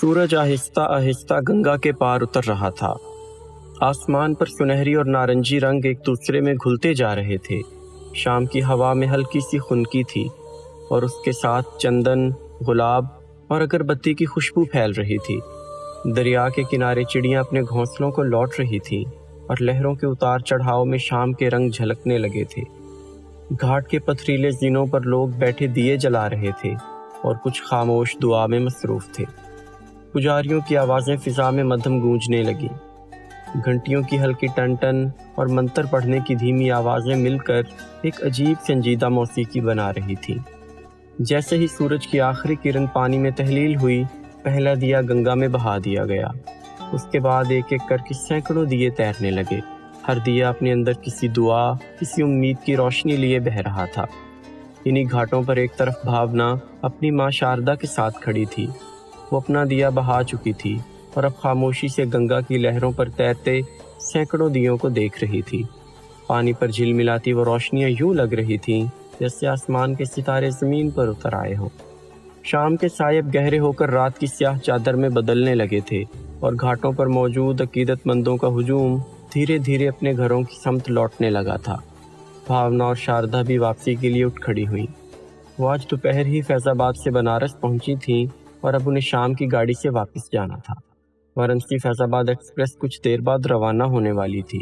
سورج آہستہ آہستہ گنگا کے پار اتر رہا تھا۔ آسمان پر سنہری اور نارنجی رنگ ایک دوسرے میں گھلتے جا رہے تھے۔ شام کی ہوا میں ہلکی سی خنکی تھی اور اس کے ساتھ چندن، گلاب اور اگربتی کی خوشبو پھیل رہی تھی۔ دریا کے کنارے چڑیاں اپنے گھونسلوں کو لوٹ رہی تھیں اور لہروں کے اتار چڑھاؤ میں شام کے رنگ جھلکنے لگے تھے۔ گھاٹ کے پتھریلے زینوں پر لوگ بیٹھے دیے جلا رہے تھے اور کچھ خاموش دعا میں مصروف تھے۔ پجاریوں کی آوازیں فضا میں مدھم گونجنے لگیں۔ گھنٹیوں کی ہلکی ٹن ٹن اور منتر پڑھنے کی دھیمی آوازیں مل کر ایک عجیب سنجیدہ موسیقی بنا رہی تھیں۔ جیسے ہی سورج کی آخری کرن پانی میں تحلیل ہوئی، پہلا دیا گنگا میں بہا دیا گیا۔ اس کے بعد ایک ایک کر کے سینکڑوں دیے تیرنے لگے۔ ہر دیا اپنے اندر کسی دعا، کسی امید کی روشنی لیے بہہ رہا تھا۔ انہی گھاٹوں پر ایک طرف بھاونا اپنی ماں شاردا کے ساتھ کھڑی تھی۔ وہ اپنا دیا بہا چکی تھی اور اب خاموشی سے گنگا کی لہروں پر تیرتے سینکڑوں دیوں کو دیکھ رہی تھی۔ پانی پر جھلملاتی وہ روشنیاں یوں لگ رہی تھیں جیسے آسمان کے ستارے زمین پر اتر آئے ہوں۔ شام کے سائے اب گہرے ہو کر رات کی سیاہ چادر میں بدلنے لگے تھے اور گھاٹوں پر موجود عقیدت مندوں کا ہجوم دھیرے دھیرے اپنے گھروں کی سمت لوٹنے لگا تھا۔ بھاونا اور شاردا بھی واپسی کے لیے اٹھ کھڑی ہوئیں۔ وہ آج دوپہر ہی فیض آباد سے بنارس پہنچی تھیں اور اب انہیں شام کی گاڑی سے واپس جانا تھا۔ وارانسی فیض آباد ایکسپریس کچھ دیر بعد روانہ ہونے والی تھی،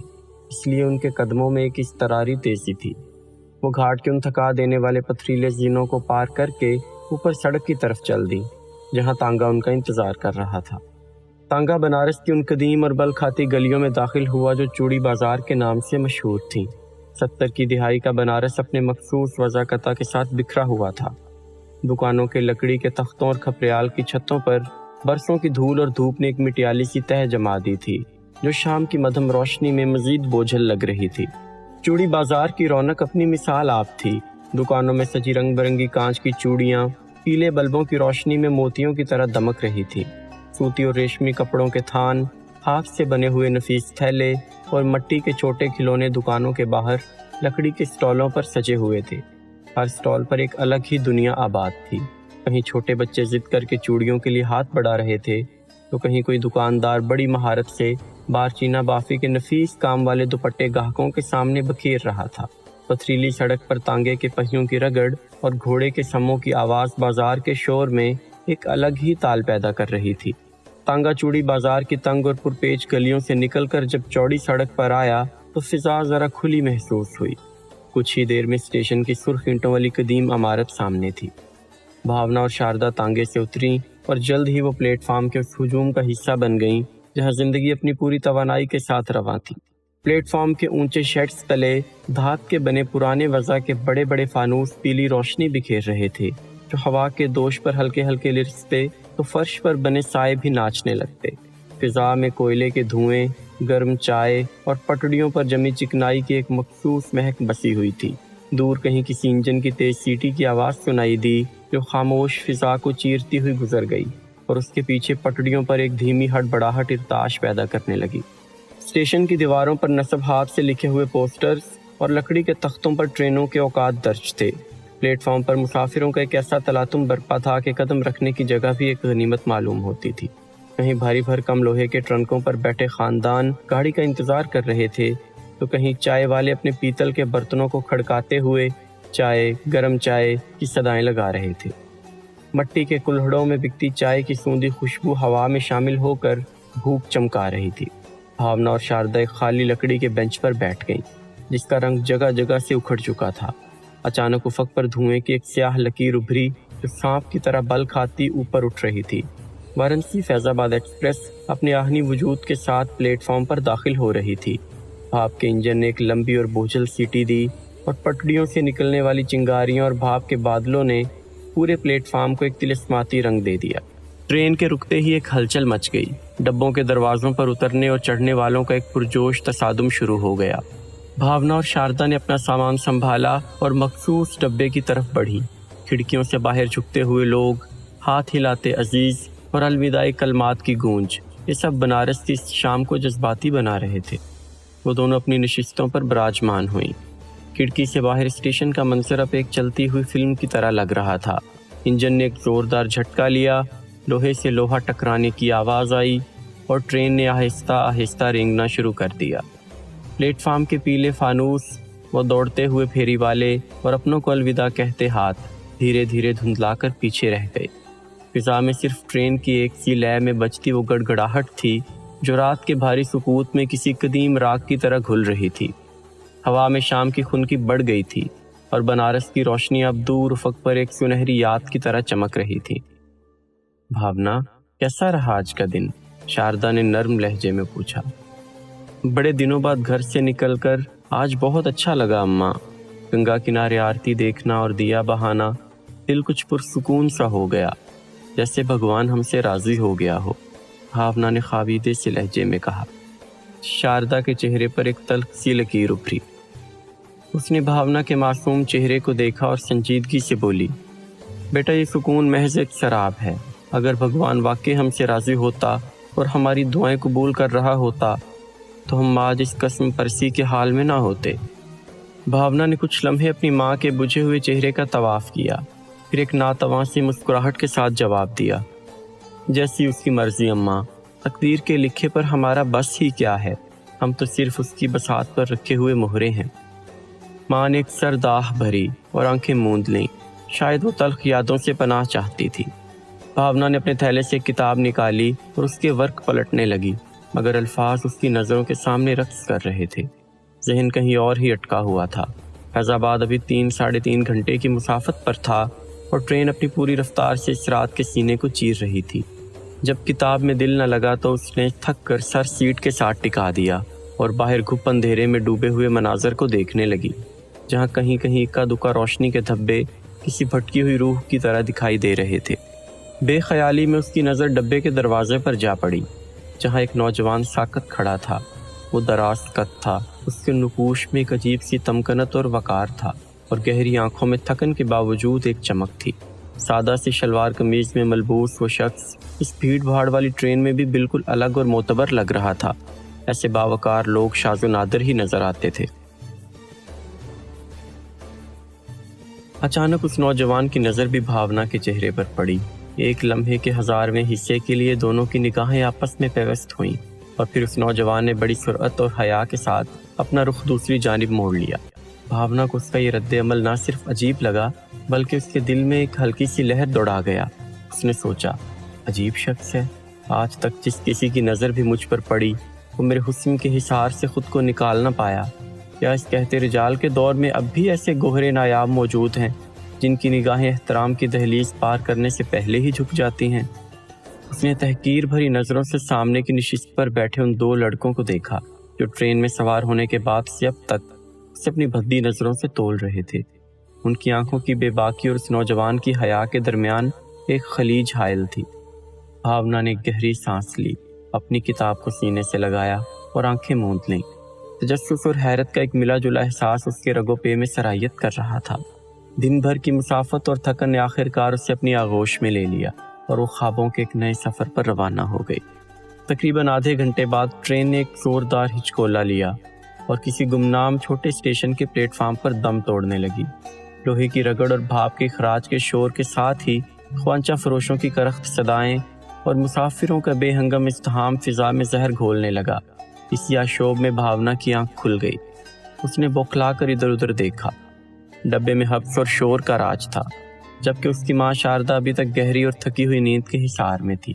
اس لیے ان کے قدموں میں ایک اضطراری تیزی تھی۔ وہ گھاٹ کے ان تھکا دینے والے پتھریلے زینوں کو پار کر کے اوپر سڑک کی طرف چل دیں، جہاں تانگا ان کا انتظار کر رہا تھا۔ تانگا بنارس کی ان قدیم اور بل کھاتی گلیوں میں داخل ہوا جو چوڑی بازار کے نام سے مشہور تھیں۔ 70 کی دہائی کا بنارس اپنے مخصوص وضاقتہ کے ساتھ بکھرا ہوا تھا۔ دکانوں کے لکڑی کے تختوں اور کھپریال کی چھتوں پر برسوں کی دھول اور دھوپ نے ایک مٹیالی سی تہ جما دی تھی، جو شام کی مدھم روشنی میں مزید بوجھل لگ رہی تھی۔ چوڑی بازار کی رونق اپنی مثال آپ تھی۔ دکانوں میں سجی رنگ برنگی کانچ کی چوڑیاں پیلے بلبوں کی روشنی میں موتیوں کی طرح دمک رہی تھی۔ سوتی اور ریشمی کپڑوں کے تھان، ہاتھ سے بنے ہوئے نفیس تھیلے اور مٹی کے چھوٹے کھلونے دکانوں کے باہر لکڑی کے سٹالوں پر سجے ہوئے تھے۔ ہر سٹال پر ایک الگ ہی دنیا آباد تھی۔ کہیں چھوٹے بچے ضد کر کے چوڑیوں کے لیے ہاتھ بڑھا رہے تھے تو کہیں کوئی دکاندار بڑی مہارت سے بارچینا بافی کے نفیس کام والے دوپٹے گاہکوں کے سامنے بکھیر رہا تھا۔ پتھریلی سڑک پر تانگے کے پہیوں کی رگڑ اور گھوڑے کے سموں کی آواز بازار کے شور میں ایک الگ ہی تال پیدا کر رہی تھی۔ تانگا چوڑی بازار کی تنگ اور پرپیچ گلیوں سے نکل کر جب چوڑی سڑک پر آیا تو فضا ذرا کھلی محسوس ہوئی۔ کچھ ہی دیر میں اسٹیشن کی سرخ اینٹوں والی قدیم عمارت سامنے تھی۔ بھاونا اور شاردا تانگے سے اتریں اور جلد ہی وہ پلیٹ فارم کے اس ہجوم کا حصہ بن گئیں جہاں زندگی اپنی پوری توانائی کے ساتھ رواں تھی۔ پلیٹ فارم کے اونچے شیڈز تلے دھات کے بنے پرانے وضع کے بڑے بڑے فانوس پیلی روشنی بکھیر رہے تھے، جو ہوا کے دوش پر ہلکے ہلکے لرزتے تو فرش پر بنے سائے بھی ناچنے لگتے۔ فضا میں کوئلے کے دھوئیں، گرم چائے اور پٹڑیوں پر جمی چکنائی کی ایک مخصوص مہک بسی ہوئی تھی۔ دور کہیں کسی انجن کی تیز سیٹی کی آواز سنائی دی جو خاموش فضا کو چیرتی ہوئی گزر گئی اور اس کے پیچھے پٹڑیوں پر ایک دھیمی ہڑبڑاہٹ ارتعاش پیدا کرنے لگی۔ اسٹیشن کی دیواروں پر نصب ہاتھ سے لکھے ہوئے پوسٹرز اور لکڑی کے تختوں پر ٹرینوں کے اوقات درج تھے۔ پلیٹ فارم پر مسافروں کا ایک ایسا تلاطم برپا تھا کہ قدم رکھنے کی جگہ بھی ایک غنیمت معلوم ہوتی تھی۔ کہیں بھاری بھرکم لوہے کے ٹرنکوں پر بیٹھے خاندان گاڑی کا انتظار کر رہے تھے تو کہیں چائے والے اپنے پیتل کے برتنوں کو کھڑکاتے ہوئے چائے، گرم چائے کی صدائیں لگا رہے تھے۔ مٹی کے کلہڑوں میں بکتی چائے کی سوندھی خوشبو ہوا میں شامل ہو کر بھوک چمکا رہی تھی۔ بھاونا اور شاردا ایک خالی لکڑی کے بینچ پر بیٹھ گئیں جس کا رنگ جگہ جگہ سے اکھڑ چکا تھا۔ اچانک افق پر دھوئیں کی ایک سیاہ لکیر ابھری جو سانپ کی طرح بل کھاتی اوپر اٹھ رہی تھی۔ وارانسی فیض آباد ایکسپریس اپنے آہنی وجود کے ساتھ پلیٹ فارم پر داخل ہو رہی تھی۔ بھاپ کے انجن نے ایک لمبی اور بوجھل سیٹی دی اور پٹڑیوں سے نکلنے والی چنگاریوں اور بھاپ کے بادلوں نے پورے پلیٹ فارم کو ایک طلسماتی رنگ دے دیا۔ ٹرین کے رکتے ہی ایک ہلچل مچ گئی۔ ڈبوں کے دروازوں پر اترنے اور چڑھنے والوں کا ایک پرجوش تصادم شروع ہو گیا۔ بھاونا اور شاردا نے اپنا سامان سنبھالا اور مخصوص ڈبے کی طرف بڑھی۔ کھڑکیوں سے باہر جھکتے ہوئے لوگ، ہاتھ ہلاتے عزیز اور الوداعی کلمات کی گونج، یہ سب بنارس کی اس شام کو جذباتی بنا رہے تھے۔ وہ دونوں اپنی نشستوں پر براجمان ہوئیں۔ کھڑکی سے باہر اسٹیشن کا منظر اب ایک چلتی ہوئی فلم کی طرح لگ رہا تھا۔ انجن نے ایک زوردار جھٹکا لیا لوہے سے لوہا ٹکرانے کی آواز آئی اور ٹرین نے آہستہ آہستہ رینگنا شروع کر دیا۔ پلیٹ فارم کے پیلے فانوس، وہ دوڑتے ہوئے پھیری والے اور اپنوں کو الوداع کہتے ہاتھ دھیرے دھیرے دھندلا کر پیچھے رہ گئے۔ فضا میں صرف ٹرین کی ایک سی لے میں بجتی وہ گڑگڑاہٹ تھی جو رات کے بھاری سکوت میں کسی قدیم راگ کی طرح گھل رہی تھی۔ ہوا میں شام کی خنکی بڑھ گئی تھی اور بنارس کی روشنی اب دور افق پر ایک سنہری یاد کی طرح چمک رہی تھی۔ بھاونا، کیسا رہا آج کا دن؟ شاردا نے نرم لہجے میں پوچھا۔ بڑے دنوں بعد گھر سے نکل کر آج بہت اچھا لگا اماں۔ گنگا کنارے آرتی دیکھنا اور دیا بہانا، دل کچھ پرسکون سا ہو گیا، جیسے بھگوان ہم سے راضی ہو گیا ہو، بھاونا نے خاویدے سے لہجے میں کہا۔ شاردا کے چہرے پر ایک تلخ سی لکیر ابھری۔ اس نے بھاونا کے معصوم چہرے کو دیکھا اور سنجیدگی سے بولی، بیٹا یہ سکون محض ایک شراب ہے۔ اگر بھگوان واقعی ہم سے راضی ہوتا اور ہماری دعائیں قبول کر رہا ہوتا تو ہم آج اس قسم پرسی کے حال میں نہ ہوتے۔ بھاونا نے کچھ لمحے اپنی ماں کے بجھے ہوئے چہرے کا طواف کیا، پھر ایک ناتواں سی مسکراہٹ کے ساتھ جواب دیا، جیسی اس کی مرضی اماں، تقدیر کے لکھے پر ہمارا بس ہی کیا ہے، ہم تو صرف اس کی بساط پر رکھے ہوئے مہرے ہیں۔ ماں نے ایک سرداہ بھری اور آنکھیں موند لیں، شاید وہ تلخ یادوں سے پناہ چاہتی تھی۔ بھاونا نے اپنے تھیلے سے کتاب نکالی اور اس کے ورق پلٹنے لگی، مگر الفاظ اس کی نظروں کے سامنے رقص کر رہے تھے۔ ذہن کہیں اور ہی اٹکا ہوا تھا۔ فیض آباد ابھی 3-3.5 گھنٹے کی مسافت پر تھا اور ٹرین اپنی پوری رفتار سے اس رات کے سینے کو چیر رہی تھی۔ جب کتاب میں دل نہ لگا تو اس نے تھک کر سر سیٹ کے ساتھ ٹکا دیا اور باہر گھپ اندھیرے میں ڈوبے ہوئے مناظر کو دیکھنے لگی، جہاں کہیں کہیں اکا دکا روشنی کے دھبے کسی بھٹکی ہوئی روح کی طرح دکھائی دے رہے تھے۔ بے خیالی میں اس کی نظر ڈبے کے دروازے پر جا پڑی، جہاں ایک نوجوان ساکت کھڑا تھا۔ وہ دراز قد تھا، اس کے نقوش میں ایک عجیب سی تمکنت اور وقار تھا، اور گہری آنکھوں میں تھکن کے باوجود ایک چمک تھی۔ سادہ سی شلوار قمیض میں ملبوس وہ شخص اس بھیڑ بھاڑ والی ٹرین میں بھی بالکل الگ اور معتبر لگ رہا تھا۔ ایسے باوقار لوگ شاذ و نادر ہی نظر آتے تھے۔ اچانک اس نوجوان کی نظر بھی بھاونا کے چہرے پر پڑی۔ ایک لمحے کے 1000ویں حصے کے لیے دونوں کی نگاہیں آپس میں پیوست ہوئیں، اور پھر اس نوجوان نے بڑی سرعت اور حیا کے ساتھ اپنا رخ دوسری جانب موڑ لیا۔ بھاونا کو اس کا یہ رد عمل نہ صرف عجیب لگا بلکہ اس کے دل میں ایک ہلکی سی لہر دوڑا گیا۔ اس نے سوچا، عجیب شخص ہے، آج تک جس کسی کی نظر بھی مجھ پر پڑی وہ میرے حسن کے حصار سے خود کو نکال نہ پایا۔ کیا اس کہتے رجال کے دور میں اب بھی ایسے گوہرے نایاب موجود ہیں جن کی نگاہیں احترام کی دہلیز پار کرنے سے پہلے ہی جھک جاتی ہیں؟ اس نے تحقیر بھری نظروں سے سامنے کی نشست پر بیٹھے ان 2 لڑکوں کو دیکھا جو ٹرین میں سوار ہونے کے بعد سے اب تک اسے اپنی بھدی نظروں سے تول رہے تھے۔ ان کی آنکھوں کی بے باکی اور اس نوجوان کی حیا کے درمیان ایک خلیج حائل تھی۔ بھاونا نے گہری سانس لی، اپنی کتاب کو سینے سے لگایا اور آنکھیں موند لیں۔ تجسس اور حیرت کا ایک ملا جلا احساس اس کے رگو پے میں سرایت کر رہا تھا۔ دن بھر کی مسافت اور تھکن نے آخر کار اسے اپنی آغوش میں لے لیا اور وہ خوابوں کے ایک نئے سفر پر روانہ ہو گئی۔ تقریباً آدھے گھنٹے بعد ٹرین نے ایک زوردار ہچکولا لیا اور کسی گمنام چھوٹے اسٹیشن کے پلیٹ فارم پر دم توڑنے لگی۔ لوہے کی رگڑ اور بھاپ کے خراج کے شور کے ساتھ ہی خوانچہ فروشوں کی کرخت صدائیں اور مسافروں کا بے ہنگم ازدحام فضا میں زہر گھولنے لگا۔ اسی آشوب میں بھاونا کی آنکھ کھل گئی۔ اس نے بوکھلا کر ادھر ادھر دیکھا۔ ڈبے میں حبس اور شور کا راج تھا، جبکہ اس کی ماں شاردا ابھی تک گہری اور تھکی ہوئی نیند کے حصار میں تھی۔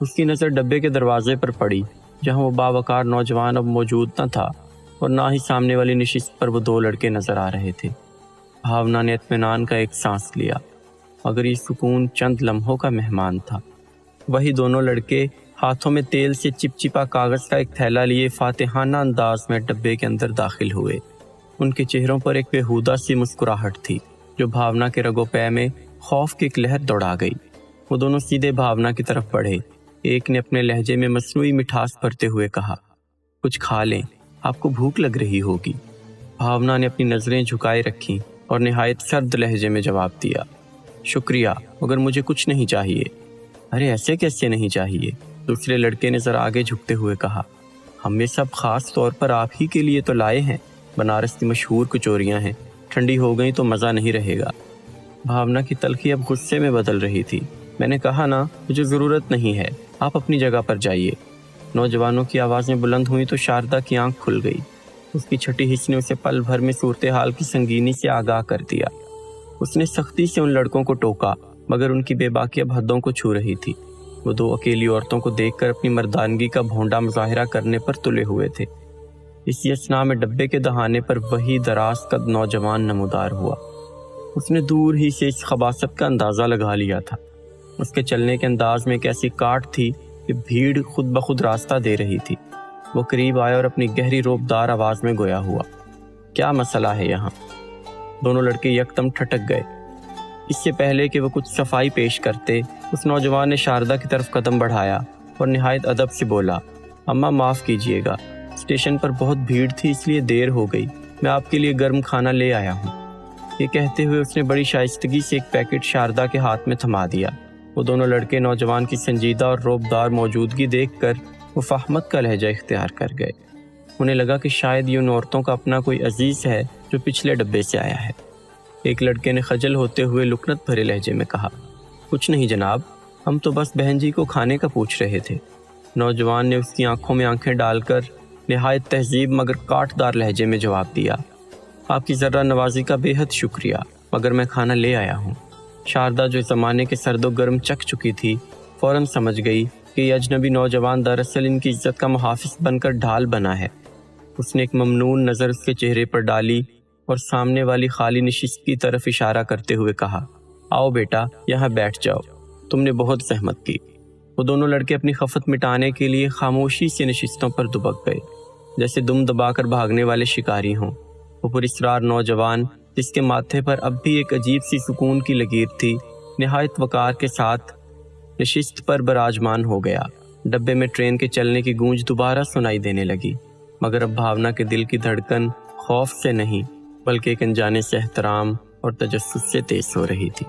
اس کی نظر ڈبے کے دروازے پر پڑی، جہاں وہ باوقار نوجوان اب موجود نہ تھا اور نہ ہی سامنے والی نشست پر وہ 2 لڑکے نظر آ رہے تھے۔ بھاونا نے اطمینان کا ایک سانس لیا، مگر یہ سکون چند لمحوں کا مہمان تھا۔ وہی دونوں لڑکے ہاتھوں میں تیل سے چپچپا کاغذ کا ایک تھیلا لیے فاتحانہ انداز میں ڈبے کے اندر داخل ہوئے۔ ان کے چہروں پر ایک بےہودہ سی مسکراہٹ تھی جو بھاونا کے رگو پے میں خوف کی ایک لہر دوڑا گئی۔ وہ دونوں سیدھے بھاونا کی طرف بڑھے۔ ایک نے اپنے لہجے میں مصنوعی مٹھاس بھرتے ہوئے کہا، کچھ کھا لیں، آپ کو بھوک لگ رہی ہوگی۔ بھاونا نے اپنی نظریں جھکائے رکھیں اور نہایت سرد لہجے میں جواب دیا، شکریہ، مگر مجھے کچھ نہیں چاہیے۔ ارے ایسے کیسے نہیں چاہیے؟ دوسرے لڑکے نے ذرا آگے جھکتے ہوئے کہا، ہم یہ سب خاص طور پر آپ ہی کے لیے تو لائے ہیں، بنارس کی مشہور کچوریاں ہیں، ٹھنڈی ہو گئیں تو مزہ نہیں رہے گا۔ بھاونا کی تلخی اب غصے میں بدل رہی تھی۔ میں نے کہا نا مجھے ضرورت نہیں ہے، آپ اپنی جگہ پر جائیے۔ نوجوانوں کی آوازیں بلند ہوئیں تو شاردا کی آنکھ کھل گئی۔ اس کی چھٹی حص نے اسے پل بھر میں صورتحال کی سنگینی سے آگاہ کر دیا۔ اس نے سختی سے ان لڑکوں کو ٹوکا، مگر ان کی بے باکی اب حدوں کو چھو رہی تھی۔ وہ دو اکیلی عورتوں کو دیکھ کر اپنی مردانگی کا بھونڈا مظاہرہ کرنے پر تلے ہوئے تھے۔ اسی اثنا میں ڈبے کے دہانے پر وہی دراز قد نوجوان نمودار ہوا۔ اس نے دور ہی سے اس خباثت کا اندازہ لگا لیا تھا۔ اس کے چلنے کے انداز میں ایک ایسی کاٹ تھی کہ بھیڑ خود بخود راستہ دے رہی تھی۔ وہ قریب آیا اور اپنی گہری روبدار آواز میں گویا ہوا، کیا مسئلہ ہے یہاں؟ دونوں لڑکے یکدم ٹھٹک گئے۔ اس سے پہلے کہ وہ کچھ صفائی پیش کرتے، اس نوجوان نے شاردا کی طرف قدم بڑھایا اور نہایت ادب سے بولا، اماں معاف کیجیے گا، اسٹیشن پر بہت بھیڑ تھی اس لیے دیر ہو گئی، میں آپ کے لیے گرم کھانا لے آیا ہوں۔ یہ کہتے ہوئے اس نے بڑی شائستگی سے ایک پیکٹ شاردا کے ہاتھ میں تھما دیا۔ وہ دونوں لڑکے نوجوان کی سنجیدہ اور روبدار موجودگی دیکھ کر مفاہمت کا لہجہ اختیار کر گئے۔ انہیں لگا کہ شاید یہ ان عورتوں کا اپنا کوئی عزیز ہے جو پچھلے ڈبے سے آیا ہے۔ ایک لڑکے نے خجل ہوتے ہوئے لکنت بھرے لہجے میں کہا، کچھ نہیں جناب، ہم تو بس بہن جی کو کھانے کا پوچھ رہے تھے۔ نوجوان نے اس کی آنکھوں میں آنکھیں ڈال کر نہایت تہذیب مگر کاٹ دار لہجے میں جواب دیا، آپ کی ذرہ نوازی کا بے حد شکریہ، مگر میں کھانا لے آیا ہوں۔ شاردا جو زمانے کے سرد و گرم چکھ چکی تھی، فوراً سمجھ گئی کہ یہ اجنبی نوجوان دراصل ان کی عزت کا محافظ بن کر ڈھال بنا ہے۔ اس نے ایک ممنون نظر اس کے چہرے پر ڈالی اور سامنے والی خالی نشست کی طرف اشارہ کرتے ہوئے کہا، آؤ بیٹا یہاں بیٹھ جاؤ، تم نے بہت زحمت کی۔ وہ دونوں لڑکے اپنی خفت مٹانے کے لیے خاموشی سے نشستوں پر دبک گئے، جیسے دم دبا کر بھاگنے والے شکاری ہوں۔ وہ پراسرار نوجوان، جس کے ماتھے پر اب بھی ایک عجیب سی سکون کی لکیر تھی، نہایت وقار کے ساتھ نشست پر براجمان ہو گیا۔ ڈبے میں ٹرین کے چلنے کی گونج دوبارہ سنائی دینے لگی، مگر اب بھاونا کے دل کی دھڑکن خوف سے نہیں بلکہ ایک انجانے سے احترام اور تجسس سے تیز ہو رہی تھی۔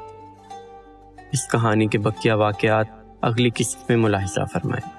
اس کہانی کے بقیہ واقعات اگلی قسط میں ملاحظہ فرمائیں۔